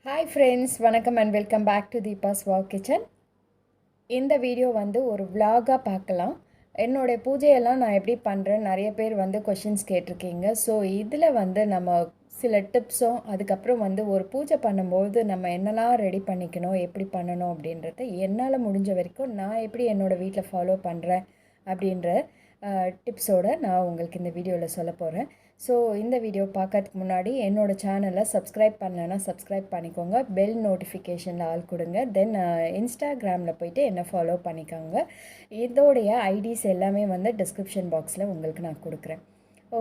Hi friends, வணக்கம் and welcome back to Deepa's wow kitchen. இந்த video வந்து ஒரு vlog-ஆ பார்க்கலாம். என்னோடய பூஜையெல்லாம் நான் எப்படி பண்ணுறேன், நிறைய பேர் வந்து கொஷின்ஸ் கேட்டிருக்கீங்க. ஸோ இதில் வந்து நம்ம சில டிப்ஸும், அதுக்கப்புறம் வந்து ஒரு பூஜை பண்ணும்போது நம்ம என்னெல்லாம் ரெடி பண்ணிக்கணும், எப்படி பண்ணணும் அப்படின்றத என்னால் முடிஞ்ச வரைக்கும் நான் எப்படி என்னோடய வீட்டில் ஃபாலோ பண்ணுறேன் அப்படின்ற டிப்ஸோடு நான் உங்களுக்கு இந்த வீடியோவில் சொல்ல போகிறேன். ஸோ இந்த வீடியோ பார்க்கறதுக்கு முன்னாடி என்னோடய சேனலை சப்ஸ்கிரைப் பண்ணலைன்னா சப்ஸ்கிரைப் பண்ணிக்கோங்க, பெல் நோட்டிஃபிகேஷனில் ஆல் கொடுங்க. தென் இன்ஸ்டாகிராமில் போய்ட்டு என்னை ஃபாலோ பண்ணிக்கோங்க. இதோடைய ஐடிஸ் எல்லாமே வந்து டிஸ்கிரிப்ஷன் பாக்ஸில் உங்களுக்கு நான் கொடுக்குறேன்.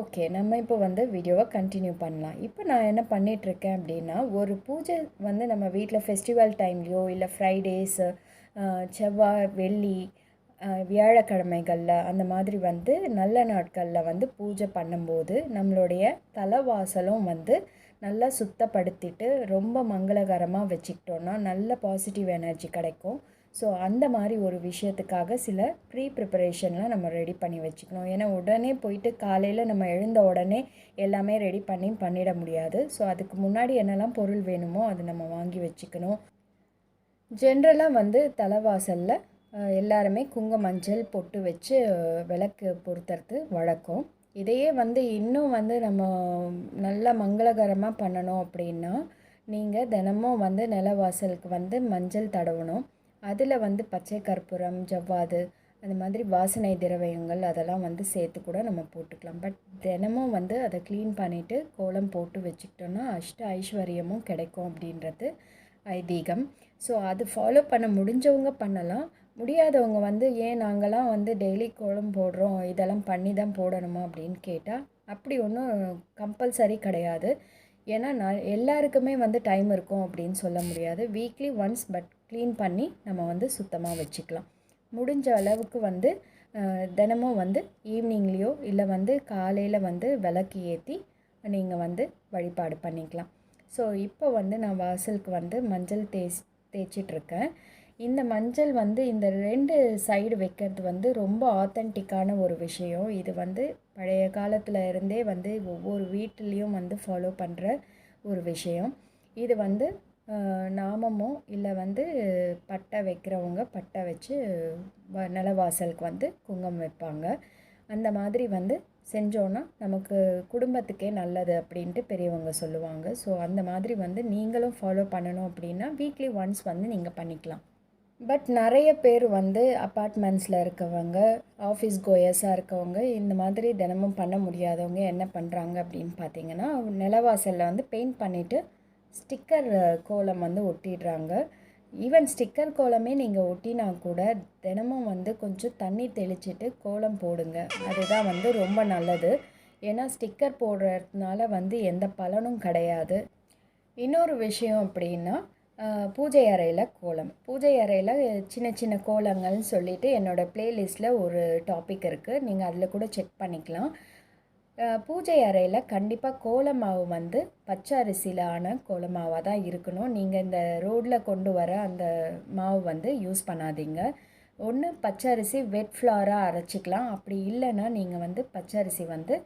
ஓகே, நம்ம இப்போ வந்து வீடியோவை கண்டினியூ பண்ணலாம். இப்போ நான் என்ன பண்ணிகிட்ருக்கேன் அப்படின்னா, ஒரு பூஜை வந்து நம்ம வீட்டில் ஃபெஸ்டிவல் டைம்லேயோ இல்லை ஃப்ரைடேஸு, செவ்வாய், வெள்ளி, வியாழக்கிழமைகளில் அந்த மாதிரி வந்து நல்ல நாட்களில் வந்து பூஜை பண்ணும்போது நம்மளுடைய தலைவாசலும் வந்து நல்லா சுத்தப்படுத்திட்டு ரொம்ப மங்களகரமாக வச்சுக்கிட்டோன்னா நல்ல பாசிட்டிவ் எனர்ஜி கிடைக்கும். ஸோ அந்த மாதிரி ஒரு விஷயத்துக்காக சில ப்ரிப்பரேஷன்லாம் நம்ம ரெடி பண்ணி வச்சுக்கணும். ஏன்னா உடனே போயிட்டு காலையில் நம்ம எழுந்த உடனே எல்லாமே ரெடி பண்ணிட முடியாது. ஸோ அதுக்கு முன்னாடி என்னெல்லாம் பொருள் வேணுமோ அது நம்ம வாங்கி வச்சுக்கணும். ஜென்ரலாக வந்து தலைவாசலில் எல்லாருமே மஞ்சள் பொட்டு வச்சு விளக்கு பொருத்துறது வழக்கம். இதையே வந்து இன்னும் வந்து நம்ம நல்லா மங்களகரமாக பண்ணணும் அப்படின்னா, நீங்கள் தினமும் வந்து நிலவாசலுக்கு வந்து மஞ்சள் தடவணும். அதில் வந்து பச்சை கற்பூரம், ஜவ்வாது, அந்த மாதிரி வாசனை திரவியங்கள் அதெல்லாம் வந்து சேர்த்து கூட நம்ம போட்டுக்கலாம். பட் தினமும் வந்து அதை க்ளீன் பண்ணிவிட்டு கோலம் போட்டு வச்சுக்கிட்டோன்னா ஐஸ்வர்யமும் கிடைக்கும் அப்படின்றது ஐதீகம். ஸோ அது ஃபாலோ பண்ண முடிஞ்சவங்க பண்ணலாம். முடியாதவங்க வந்து ஏன் நாங்கள்லாம் வந்து டெய்லி கோலம் போடுறோம், இதெல்லாம் பண்ணி தான் போடணுமா அப்படின்னு கேட்டால் அப்படி ஒன்றும் கம்பல்சரி கிடையாது. ஏன்னா நான் எல்லாருக்குமே வந்து டைம் இருக்கும் அப்படின்னு சொல்ல முடியாது. வீக்லி ஒன்ஸ் பட் க்ளீன் பண்ணி நம்ம வந்து சுத்தமாக வச்சுக்கலாம். முடிஞ்ச அளவுக்கு வந்து தினமும் வந்து ஈவினிங்லேயோ இல்லை வந்து காலையில் வந்து விளக்கு ஏற்றி நீங்கள் வந்து வழிபாடு பண்ணிக்கலாம். ஸோ இப்போ வந்து நான் வாசலுக்கு வந்து மஞ்சள் தேய்ச்சிட்ருக்கேன். இந்த மஞ்சள் வந்து இந்த 2 சைடு வைக்கிறது வந்து ரொம்ப ஆத்தென்டிக்கான ஒரு விஷயம். இது வந்து பழைய காலத்தில் இருந்தே வந்து ஒவ்வொரு வீட்டிலையும் வந்து ஃபாலோ பண்ணுற ஒரு விஷயம். இது வந்து நாமமோ இல்லை வந்து பட்டை வைக்கிறவங்க பட்டை வச்சு நிலவாசலுக்கு வந்து குங்குமம் வைப்பாங்க. அந்த மாதிரி வந்து செஞ்சோன்னா நமக்கு குடும்பத்துக்கே நல்லது அப்படின்ட்டு பெரியவங்க சொல்லுவாங்க. ஸோ அந்த மாதிரி வந்து நீங்களும் ஃபாலோ பண்ணணும் அப்படின்னா வீக்லி ஒன்ஸ் வந்து நீங்கள் பண்ணிக்கலாம். பட் நிறைய பேர் வந்து அப்பார்ட்மெண்ட்ஸில் இருக்கவங்க, ஆஃபீஸ் கோயர்ஸாக இருக்கவங்க, இந்த மாதிரி தினமும் பண்ண முடியாதவங்க என்ன பண்ணுறாங்க அப்படின்னு பார்த்தீங்கன்னா, நிலவாசலில் வந்து பெயிண்ட் பண்ணிவிட்டு ஸ்டிக்கர் கோலம் வந்து ஒட்டிடுறாங்க. ஈவன் ஸ்டிக்கர் கோலமே நீங்கள் ஒட்டினா கூட தினமும் வந்து கொஞ்சம் தண்ணி தெளிச்சிட்டு கோலம் போடுங்க. அதுதான் வந்து ரொம்ப நல்லது. ஏன்னா ஸ்டிக்கர் போடுறதுனால வந்து எந்த பலனும் கிடையாது. இன்னொரு விஷயம் அப்படின்னா, பூஜை அறையில் கோலம். பூஜை அறையில் சின்ன சின்ன கோலங்கள்னு சொல்லிவிட்டு என்னோடய ப்ளேலிஸ்ட்டில் ஒரு டாபிக் இருக்குது. நீங்கள் அதில் கூட செக் பண்ணிக்கலாம். பூஜை அறையில் கண்டிப்பாக கோல மாவு வந்து பச்சை அரிசியில் ஆன கோல மாவாக தான் இருக்கணும். நீங்கள் இந்த ரோட்டில் கொண்டு வர அந்த மாவு வந்து யூஸ் பண்ணாதீங்க. ஒன்று பச்சை அரிசி வெட் ஃப்ளாராக அரைச்சிக்கலாம். அப்படி இல்லைன்னா நீங்கள் வந்து பச்சை அரிசி வந்து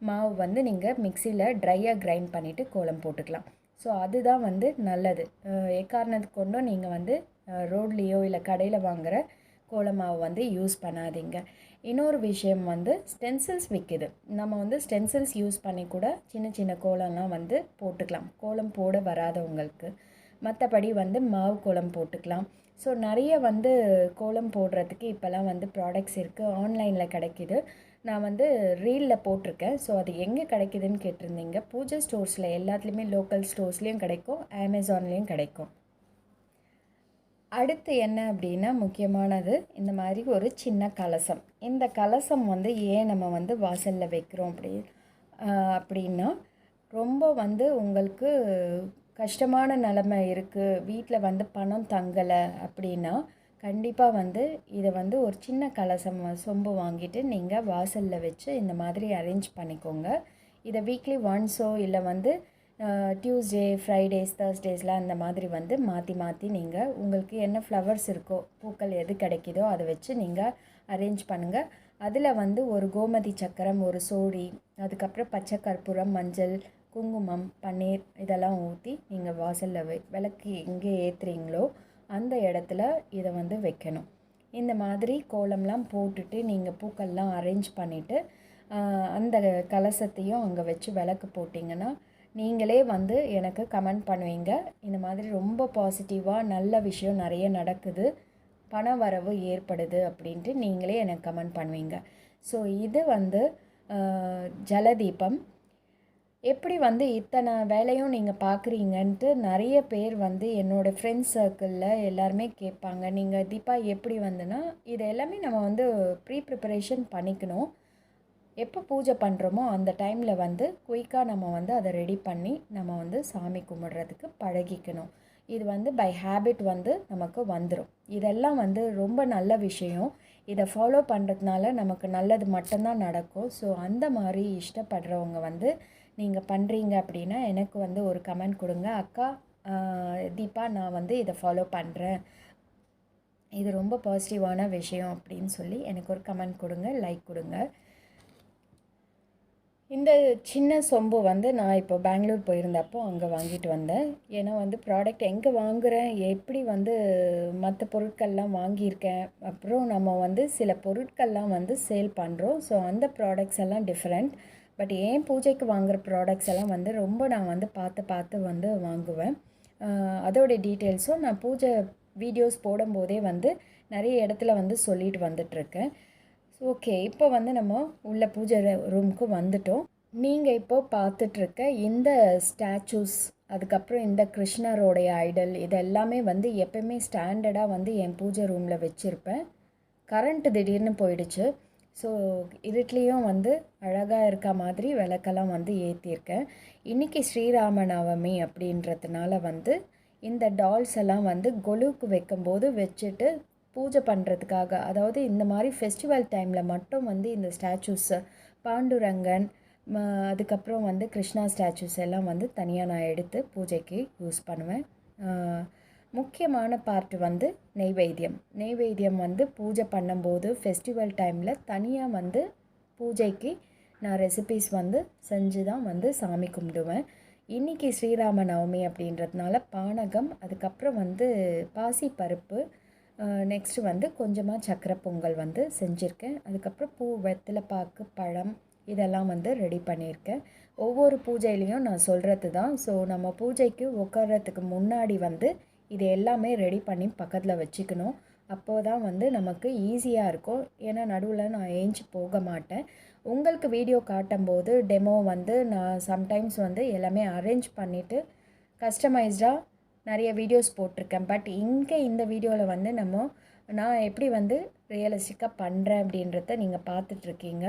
மாவு வந்து நீங்கள் மிக்சியில் ட்ரையாக கிரைண்ட் பண்ணிவிட்டு கோலம் போட்டுக்கலாம். ஸோ அதுதான் வந்து நல்லது. எக்காரணத்துக்கு கொண்டும் நீங்கள் வந்து ரோட்லேயோ இல்லை கடையில் வாங்குகிற கோலமாவு வந்து யூஸ் பண்ணாதீங்க. இன்னொரு விஷயம் வந்து ஸ்டென்சில்ஸ் விற்கிது. நம்ம வந்து ஸ்டென்சில்ஸ் யூஸ் பண்ணி கூட சின்ன சின்ன கோலம்லாம் வந்து போட்டுக்கலாம், கோலம் போட வராதவங்களுக்கு. மற்றபடி வந்து மாவு கோலம் போட்டுக்கலாம். ஸோ நிறைய வந்து கோலம் போடுறதுக்கு இப்போல்லாம் வந்து ப்ராடக்ட்ஸ் இருக்குது, ஆன்லைனில் கிடைக்கிது. நான் வந்து ரீலில் போட்டிருக்கேன். ஸோ அது எங்கே கிடைக்கிதுன்னு கேட்டிருந்தீங்க. பூஜை ஸ்டோர்ஸில் எல்லாத்துலேயுமே, லோக்கல் ஸ்டோர்ஸ்லேயும் கிடைக்கும், அமேசான்லேயும் கிடைக்கும். அடுத்து என்ன அப்படின்னா, முக்கியமானது இந்த மாதிரி ஒரு சின்ன கலசம். இந்த கலசம் வந்து ஏன் நம்ம வந்து வாசலில் வைக்கிறோம் அப்படின்னா, ரொம்ப வந்து உங்களுக்கு கஷ்டமான நிலமை இருக்குது, வீட்டில் வந்து பணம் தங்கலை அப்படின்னா கண்டிப்பாக வந்து இதை வந்து ஒரு சின்ன கலசம் சொம்பு வாங்கிட்டு நீங்கள் வாசலில் வச்சு இந்த மாதிரி அரேஞ்ச் பண்ணிக்கோங்க. இதை வீக்லி ஒன்ஸோ இல்லை வந்து டியூஸ்டே, ஃப்ரைடேஸ், தேர்ஸ்டேஸில் அந்த மாதிரி வந்து மாற்றி மாற்றி நீங்கள் உங்களுக்கு என்ன ஃப்ளவர்ஸ் இருக்கோ, பூக்கள் எது கிடைக்கிதோ அதை வச்சு நீங்கள் அரேஞ்ச் பண்ணுங்கள். அதில் வந்து ஒரு கோமதி சக்கரம், ஒரு சோடி, அதுக்கப்புறம் பச்சை கற்பூரம், மஞ்சள், குங்குமம் பன்னீர் இதெல்லாம் ஊற்றி நீங்கள் வாசலில் விளக்கு எங்கே ஏற்றுறீங்களோ அந்த இடத்துல இதை வந்து வைக்கணும். இந்த மாதிரி கோலம்லாம் போட்டுட்டு நீங்கள் பூக்கள்லாம் அரேஞ்ச் பண்ணிவிட்டு அந்த கலசத்தையும் அங்கே வச்சு விளக்கு போட்டிங்கன்னா நீங்களே வந்து எனக்கு கமெண்ட் பண்ணுவீங்க, இந்த மாதிரி ரொம்ப பாசிட்டிவாக நல்ல விஷயம் நிறைய நடக்குது, பண வரவு ஏற்படுது அப்படின்ட்டு நீங்களே எனக்கு கமெண்ட் பண்ணுவீங்க. ஸோ இது வந்து ஜலதீபம். எப்படி வந்து இத்தனை வேலையும் நீங்கள் பார்க்குறீங்கன்ட்டு நிறைய பேர் வந்து என்னோடய ஃப்ரெண்ட்ஸ் சர்க்கிளில் எல்லாருமே கேட்பாங்க. நீங்கள் தீபா எப்படி வந்துன்னா இது எல்லாமே நம்ம வந்து ப்ரிப்பரேஷன் பண்ணிக்கணும். எப்போ பூஜை பண்ணுறோமோ அந்த டைமில் வந்து குயிக்காக நம்ம வந்து அதை ரெடி பண்ணி நம்ம வந்து சாமி கும்பிட்றதுக்கு பழகிக்கணும். இது வந்து பை ஹேபிட் வந்து நமக்கு வந்துடும். இதெல்லாம் வந்து ரொம்ப நல்ல விஷயம். இதை ஃபாலோ பண்ணுறதுனால நமக்கு நல்லது மட்டும்தான் நடக்கும். ஸோ அந்த மாதிரி இஷ்டப்படுறவங்க வந்து நீங்கள் பண்ணுறீங்க அப்படின்னா எனக்கு வந்து ஒரு கமெண்ட் கொடுங்க, அக்கா தீபா நான் வந்து இதை ஃபாலோ பண்ணுறேன், இது ரொம்ப பாசிட்டிவான விஷயம் அப்படின்னு சொல்லி எனக்கு ஒரு கமெண்ட் கொடுங்க, லைக் கொடுங்க. இந்த சின்ன சொம்பு வந்து நான் இப்போ பெங்களூர் போயிருந்தப்போ அங்கே வாங்கிட்டு வந்தேன். ஏன்னா வந்து ப்ராடக்ட் எங்கே வாங்குகிறேன், எப்படி வந்து மற்ற பொருட்கள்லாம் வாங்கியிருக்கேன், அப்புறம் நம்ம வந்து சில பொருட்கள்லாம் வந்து சேல் பண்ணுறோம். ஸோ அந்த ப்ராடக்ட்ஸ் எல்லாம் டிஃப்ரெண்ட். பட் ஏன் பூஜைக்கு வாங்குகிற ப்ராடக்ட்ஸ் எல்லாம் வந்து ரொம்ப நான் வந்து பார்த்து வந்து வாங்குவேன். அதோடைய டீட்டெயில்ஸும் நான் பூஜை வீடியோஸ் போடும்போதே வந்து நிறைய இடத்துல வந்து சொல்லிட்டு வந்துட்டுருக்கேன். ஓகே, இப்போ வந்து நம்ம உள்ள பூஜை ரூமுக்கு வந்துட்டோம். நீங்கள் இப்போது பார்த்துட்ருக்க இந்த ஸ்டாச்சூஸ், அதுக்கப்புறம் இந்த கிருஷ்ணரோடைய ஐடல், இது எல்லாமே வந்து எப்போயுமே ஸ்டாண்டர்டாக வந்து என் பூஜை ரூமில் வச்சுருப்பேன். கரண்ட்டு திடீர்னு போயிடுச்சு. ஸோ இருட்லேயும் வந்து அழகாக இருக்க மாதிரி விளக்கெல்லாம் வந்து ஏற்றிருக்கேன். இன்றைக்கி ஸ்ரீராம நவமி அப்படின்றதுனால வந்து இந்த டால்ஸ் எல்லாம் வந்து கொலுவுக்கு வைக்கும்போது வச்சுட்டு பூஜை பண்ணுறதுக்காக, அதாவது இந்த மாதிரி ஃபெஸ்டிவல் டைமில் மட்டும் வந்து இந்த ஸ்டாச்சூஸை பாண்டுரங்கன் அதுக்கப்புறம் வந்து கிருஷ்ணா ஸ்டாச்சூஸ் எல்லாம் வந்து தனியாக நான் எடுத்து பூஜைக்கு யூஸ் பண்ணுவேன். முக்கியமான பார்ட் வந்து நெய்வேத்தியம் வந்து பூஜை பண்ணும்போது ஃபெஸ்டிவல் டைமில் தனியாக வந்து பூஜைக்கு நான் ரெசிபீஸ் வந்து செஞ்சு தான் வந்து சாமி கும்பிடுவேன். இன்றைக்கி ஸ்ரீராம நவமி அப்படின்றதுனால பானகம், அதுக்கப்புறம் வந்து பாசி பருப்பு, நெக்ஸ்ட்டு வந்து கொஞ்சமாக சக்கரை பொங்கல் வந்து செஞ்சுருக்கேன். அதுக்கப்புறம் பூ, வெத்தலை பாக்கு, பழம் இதெல்லாம் வந்து ரெடி பண்ணியிருக்கேன். ஒவ்வொரு பூஜையிலையும் நான் சொல்கிறது தான். ஸோ நம்ம பூஜைக்கு உட்கார்றதுக்கு முன்னாடி வந்து இது எல்லாமே ரெடி பண்ணி பக்கத்தில் வச்சுக்கணும். அப்போ தான் வந்து நமக்கு ஈஸியாக இருக்கும். ஏன்னா நடுவில் நான் ஏஞ்சி போக மாட்டேன். உங்களுக்கு வீடியோ காட்டும்போது டெமோ வந்து நான் சம்டைம்ஸ் வந்து எல்லாமே அரேஞ்ச் பண்ணிவிட்டு கஸ்டமைஸ்டாக நிறைய வீடியோஸ் போட்டிருக்கேன். பட் இங்கே இந்த வீடியோவில் வந்து நான் எப்படி வந்து ரியலிஸ்டிக்காக பண்ணுறேன் அப்படின்றத நீங்கள் பார்த்துட்ருக்கீங்க.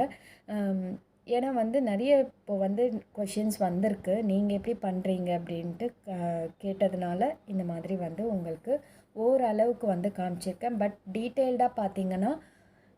ஏன்னா வந்து நிறைய இப்போ வந்து கொஷின்ஸ் வந்திருக்கு, நீங்கள் எப்படி பண்ணுறீங்க அப்படின்ட்டு கேட்டதுனால இந்த மாதிரி வந்து உங்களுக்கு ஓரளவுக்கு வந்து காமிச்சிருக்கேன். பட் டீட்டெயில்டாக பார்த்தீங்கன்னா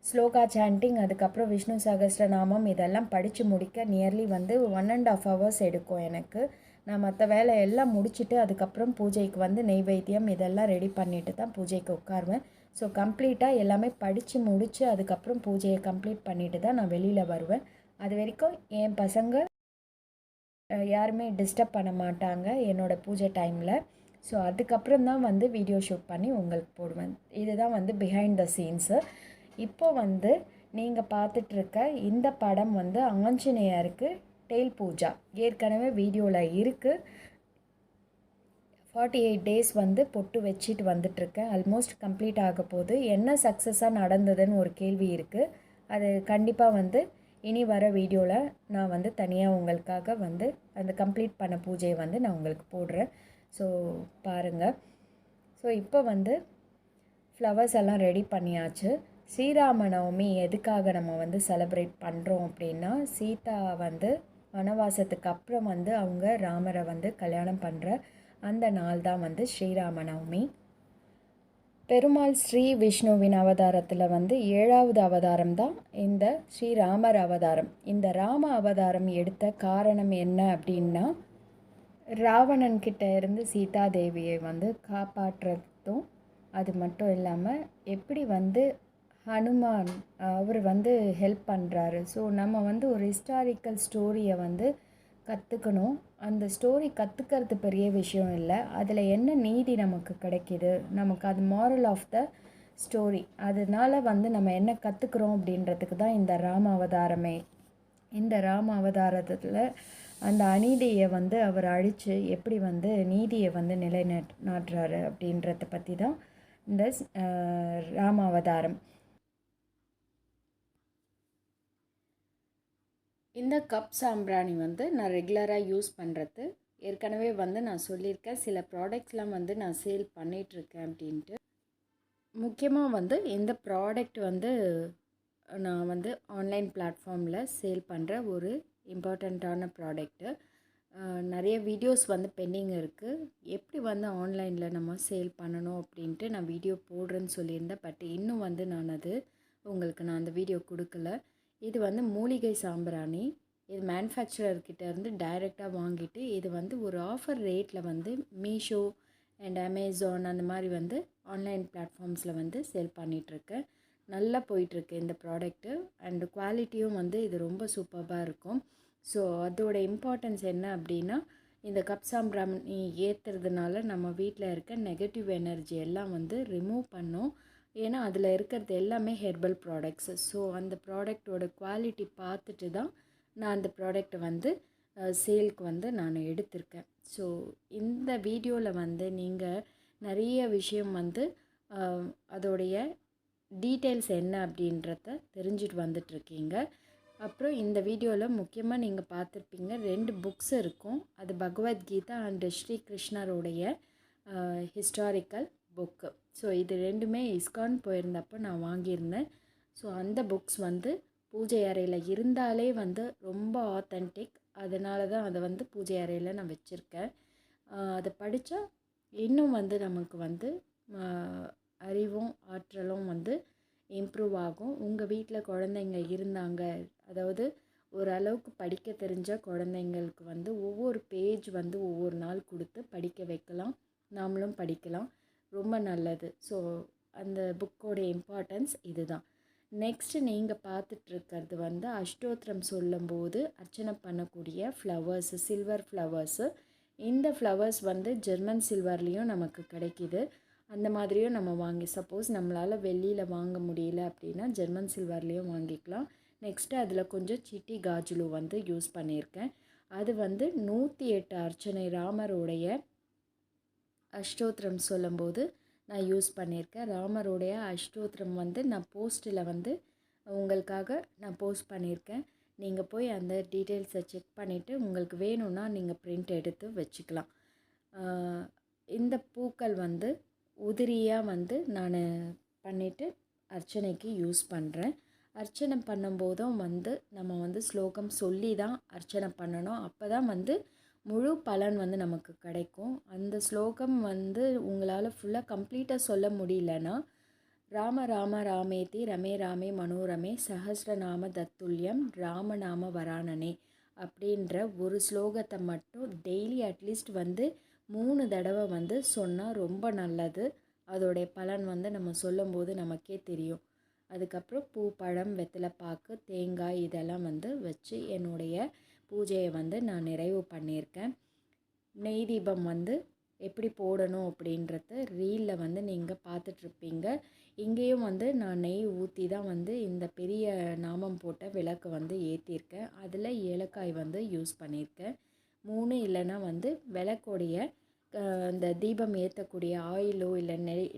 ஸ்லோகா சாண்டிங், அதுக்கப்புறம் விஷ்ணு சகஸ்ரநாமம் இதெல்லாம் படித்து முடிக்க நியர்லி வந்து 1.5 hours எடுக்கும் எனக்கு. நான் மற்ற வேலை எல்லாம் முடிச்சுட்டு அதுக்கப்புறம் பூஜைக்கு வந்து நெய்வேத்தியம் இதெல்லாம் ரெடி பண்ணிவிட்டு தான் பூஜைக்கு உட்காருவேன். ஸோ கம்ப்ளீட்டாக எல்லாமே படித்து முடித்து அதுக்கப்புறம் பூஜையை கம்ப்ளீட் பண்ணிவிட்டு தான் நான் வெளியில் வருவேன். அது வரைக்கும் என் பசங்க யாருமே டிஸ்டர்ப் பண்ண மாட்டாங்க என்னோடய பூஜை டைமில். ஸோ அதுக்கப்புறம் தான் வந்து வீடியோ ஷூட் பண்ணி உங்களுக்கு போடுவேன். இதுதான் வந்து பிஹைண்ட் த சீன்ஸு. இப்போ வந்து நீங்கள் பார்த்துட்ருக்க இந்த படம் வந்து ஆஞ்சநேயருக்கு டெய்ல் பூஜா ஏற்கனவே வீடியோவில் இருக்குது. 48 days வந்து பொட்டு வச்சுட்டு வந்துட்டுருக்கேன். ஆல்மோஸ்ட் கம்ப்ளீட் ஆக போகுது. என்ன சக்ஸஸாக நடந்ததுன்னு ஒரு கேள்வி இருக்குது. அது கண்டிப்பாக வந்து இனி வர வீடியோவில் நான் வந்து தனியாக உங்களுக்காக வந்து அந்த கம்ப்ளீட் பண்ண பூஜையை வந்து நான் உங்களுக்கு போடுறேன். ஸோ பாருங்கள். ஸோ இப்போ வந்து ஃப்ளவர்ஸ் எல்லாம் ரெடி பண்ணியாச்சு. ஸ்ரீராம நவமி எதுக்காக நம்ம வந்து செலிப்ரேட் பண்ணுறோம் அப்படின்னா, சீதா வந்து வனவாசத்துக்கு அப்புறம் வந்து அவங்க ராமரை வந்து கல்யாணம் பண்ணுற அந்த நாள் தான் வந்து ஸ்ரீராம நவமி. பெருமாள் ஸ்ரீ விஷ்ணுவின் அவதாரத்தில் வந்து 7வது அவதாரம் தான் இந்த ஸ்ரீராமர் அவதாரம். இந்த ராம அவதாரம் எடுத்த காரணம் என்ன அப்படின்னா, ராவணன்கிட்ட இருந்து சீதா தேவியை வந்து காப்பாற்றுறதும், அது மட்டும் இல்லாமல் எப்படி வந்து ஹனுமான் அவர் வந்து ஹெல்ப் பண்ணுறாரு. ஸோ நம்ம வந்து ஒரு ஹிஸ்டாரிக்கல் ஸ்டோரியை வந்து கற்றுக்கணும். அந்த ஸ்டோரி கற்றுக்கிறது பெரிய விஷயம் இல்லை, அதில் என்ன நீதி நமக்கு கிடைக்கிது, நமக்கு அது மாரல் ஆஃப் த ஸ்டோரி, அதனால வந்து நம்ம என்ன கற்றுக்குறோம் அப்படின்றதுக்கு தான் இந்த ராம அவதாரமே. இந்த ராம அவதாரத்தில் அந்த அநீதியை வந்து அவர் அழித்து எப்படி வந்து நீதியை வந்து நிலைநாட்டுறாரு அப்படின்றத பற்றி தான் இந்த ராம அவதாரம். இந்த கப் சாம்பிராணி வந்து நான் ரெகுலராக யூஸ் பண்ணுறது, ஏற்கனவே வந்து நான் சொல்லியிருக்கேன் சில ப்ராடக்ட்ஸ்லாம் வந்து நான் சேல் பண்ணிகிட்ருக்கேன் அப்படின்ட்டு. முக்கியமாக வந்து இந்த ப்ராடக்ட் வந்து நான் வந்து ஆன்லைன் பிளாட்ஃபார்மில் சேல் பண்ணுற ஒரு இம்பார்ட்டண்ட்டான ப்ராடக்ட்டு. நிறைய வீடியோஸ் வந்து பெண்டிங் இருக்குது, எப்படி வந்து ஆன்லைனில் நம்ம சேல் பண்ணணும் அப்படின்ட்டு நான் வீடியோ போடுறேன்னு சொல்லியிருந்தேன். பட் இன்னும் வந்து நான் அந்த வீடியோ கொடுக்கல. இது வந்து மூலிகை சாம்பிராணி. இது மேனுஃபேக்சரர்கிட்ட இருந்து டைரெக்டாக வாங்கிட்டு இது வந்து ஒரு ஆஃபர் ரேட்டில் வந்து மீஷோ அண்ட் அமேசான் அந்த மாதிரி வந்து ஆன்லைன் பிளாட்ஃபார்ம்ஸில் வந்து சேல் பண்ணிகிட்ருக்கேன். நல்லா போயிட்டுருக்கு இந்த ப்ராடக்ட்டு, அண்டு குவாலிட்டியும் வந்து இது ரொம்ப சூப்பராக இருக்கும். ஸோ அதோட இம்பார்ட்டன்ஸ் என்ன அப்படின்னா, இந்த கப் சாம்பிராணி ஏற்றுறதுனால நம்ம வீட்டில் இருக்க நெகட்டிவ் எனர்ஜி எல்லாம் வந்து ரிமூவ் பண்ணோம். ஏன்னா அதில் இருக்கிறது எல்லாமே ஹெர்பல் ப்ராடக்ட்ஸு. ஸோ அந்த ப்ராடக்டோட குவாலிட்டி பார்த்துட்டு தான் நான் அந்த ப்ராடக்டை வந்து சேலுக்கு வந்து நான் எடுத்திருக்கேன். ஸோ இந்த வீடியோவில் வந்து நீங்கள் நிறைய விஷயம் வந்து அதோடைய டீட்டெயில்ஸ் என்ன அப்படின்றத தெரிஞ்சுட்டு வந்துட்ருக்கீங்க. அப்புறம் இந்த வீடியோவில் முக்கியமாக நீங்கள் பார்த்துருப்பீங்க 2 புக்ஸ் இருக்கும். அது பகவத்கீதா அண்டு ஸ்ரீ கிருஷ்ணருடைய ஹிஸ்டாரிக்கல் புக்கு. ஸோ இது 2மே இஸ்கான் போயிருந்தப்போ நான் வாங்கியிருந்தேன். ஸோ அந்த புக்ஸ் வந்து பூஜை அறையில் இருந்தாலே வந்து ரொம்ப ஆத்தென்டிக், அதனால தான் அதை வந்து பூஜை அறையில் நான் வச்சுருக்கேன். அதை படித்தா இன்னும் வந்து நமக்கு வந்து அறிவும் ஆற்றலும் வந்து இம்ப்ரூவ் ஆகும். உங்கள் வீட்டில் குழந்தைங்க இருந்தாங்க, அதாவது ஓரளவுக்கு படிக்க தெரிஞ்ச குழந்தைங்களுக்கு வந்து ஒவ்வொரு பேஜ் வந்து ஒவ்வொரு நாள் கொடுத்து படிக்க வைக்கலாம், நாமளும் படிக்கலாம், ரொம்ப நல்லது. ஸோ அந்த புக்கோட இம்பார்ட்டன்ஸ் இதுதான். நெக்ஸ்ட்டு நீங்கள் பார்த்துட்ருக்கிறது வந்து அஷ்டோத்திரம் சொல்லும்போது அர்ச்சனை பண்ணக்கூடிய ஃப்ளவர்ஸு, சில்வர் ஃப்ளவர்ஸு. இந்த ஃப்ளவர்ஸ் வந்து ஜெர்மன் சில்வர்லேயும் நமக்கு கிடைக்கிது. அந்த மாதிரியும் நம்ம வாங்கி, சப்போஸ் நம்மளால் வெளியில் வாங்க முடியல அப்படின்னா ஜெர்மன் சில்வர்லேயும் வாங்கிக்கலாம். நெக்ஸ்ட்டு அதில் கொஞ்சம் சிட்டி காஜுலு வந்து யூஸ் பண்ணியிருக்கேன். அது வந்து 108 அர்ச்சனை ராமருடைய அஷ்டோத்திரம் சொல்லும்போது நான் யூஸ் பண்ணியிருக்கேன். ராமருடைய அஷ்டோத்திரம் வந்து நான் போஸ்ட்டில் வந்து உங்களுக்காக நான் போஸ்ட் பண்ணியிருக்கேன். நீங்கள் போய் அந்த டீட்டெயில்ஸை செக் பண்ணிவிட்டு உங்களுக்கு வேணும்னா நீங்கள் பிரிண்ட் எடுத்து வச்சுக்கலாம். இந்த பூக்கள் வந்து உதிரியாக வந்து நான் பண்ணிவிட்டு அர்ச்சனைக்கு யூஸ் பண்ணுறேன். அர்ச்சனை பண்ணும்போதும் வந்து நம்ம வந்து ஸ்லோகம் சொல்லி தான் அர்ச்சனை பண்ணணும். அப்போ தான் வந்து முழு பலன் வந்து நமக்கு கிடைக்கும். அந்த ஸ்லோகம் வந்து உங்களால் ஃபுல்லாக கம்ப்ளீட்டாக சொல்ல முடியலன்னா, ராம ராம ராமேதி ரமே ராமே மனோரமே சஹஸ்ரநாம தத்துல்யம் ராமநாம வரானனே அப்படின்ற ஒரு ஸ்லோகத்தை மட்டும் டெய்லி அட்லீஸ்ட் வந்து 3 தடவை வந்து சொன்னால் ரொம்ப நல்லது. அதோடைய பலன் வந்து நம்ம சொல்லும்போது நமக்கே தெரியும். அதுக்கப்புறம் பூ, பழம், வெத்தலை பாக்கு, தேங்காய் இதெல்லாம் வந்து வச்சு என்னுடைய பூஜையை வந்து நான் நிறைவு பண்ணியிருக்கேன். நெய் தீபம் வந்து எப்படி போடணும் அப்படின்றத ரீலில் வந்து நீங்கள் பார்த்துட்ருப்பீங்க. இங்கேயும் வந்து நான் நெய் ஊற்றி தான் வந்து இந்த பெரிய நாமம் போட்ட விளக்கு வந்து ஏற்றிருக்கேன். அதில் ஏலக்காய் வந்து யூஸ் பண்ணியிருக்கேன். 3 இல்லைன்னா வந்து விளக்கோடைய இந்த தீபம் ஏற்றக்கூடிய ஆயிலோ இல்லை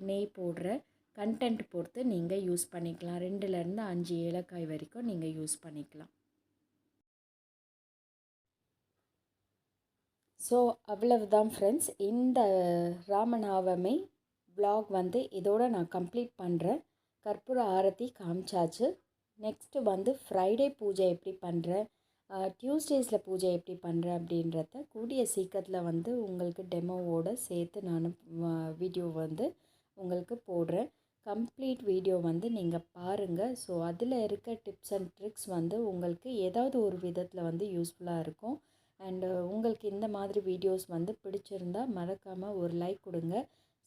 நெய் போடுற கண்டென்ட் பொறுத்து நீங்கள் யூஸ் பண்ணிக்கலாம். 2லேருந்து 5 ஏலக்காய் வரைக்கும் நீங்கள் யூஸ் பண்ணிக்கலாம். ஸோ அவ்வளவுதான் ஃப்ரெண்ட்ஸ், இந்த ராமநாவமி vlog வந்து இதோட நான் கம்ப்ளீட் பண்ணுறேன். கற்பூர ஆரத்தி காமிச்சாச்சு. நெக்ஸ்ட்டு வந்து ஃப்ரைடே பூஜை எப்படி பண்ணுறேன், டியூஸ்டேஸில் பூஜை எப்படி பண்ணுறேன் அப்படின்றத கூடிய சீக்கிரத்தில் வந்து உங்களுக்கு டெமோவோடு சேர்த்து நான் வீடியோ வந்து உங்களுக்கு போடுறேன். கம்ப்ளீட் வீடியோ வந்து நீங்கள் பாருங்கள். ஸோ அதில் இருக்க டிப்ஸ் அண்ட் ட்ரிக்ஸ் வந்து உங்களுக்கு ஏதாவது ஒரு விதத்தில் வந்து யூஸ்ஃபுல்லாக இருக்கும். அண்டு உங்களுக்கு இந்த மாதிரி வீடியோஸ் வந்து பிடிச்சிருந்தா மறக்காமல் ஒரு லைக் கொடுங்க,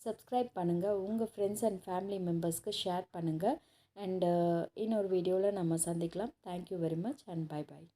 சப்ஸ்கிரைப் பண்ணுங்கள், உங்கள் ஃப்ரெண்ட்ஸ் அண்ட் ஃபேமிலி மெம்பர்ஸ்க்கு ஷேர் பண்ணுங்கள். அண்டு இன்னொரு வீடியோவில் நம்ம சந்திக்கலாம். Thank you very much and bye bye.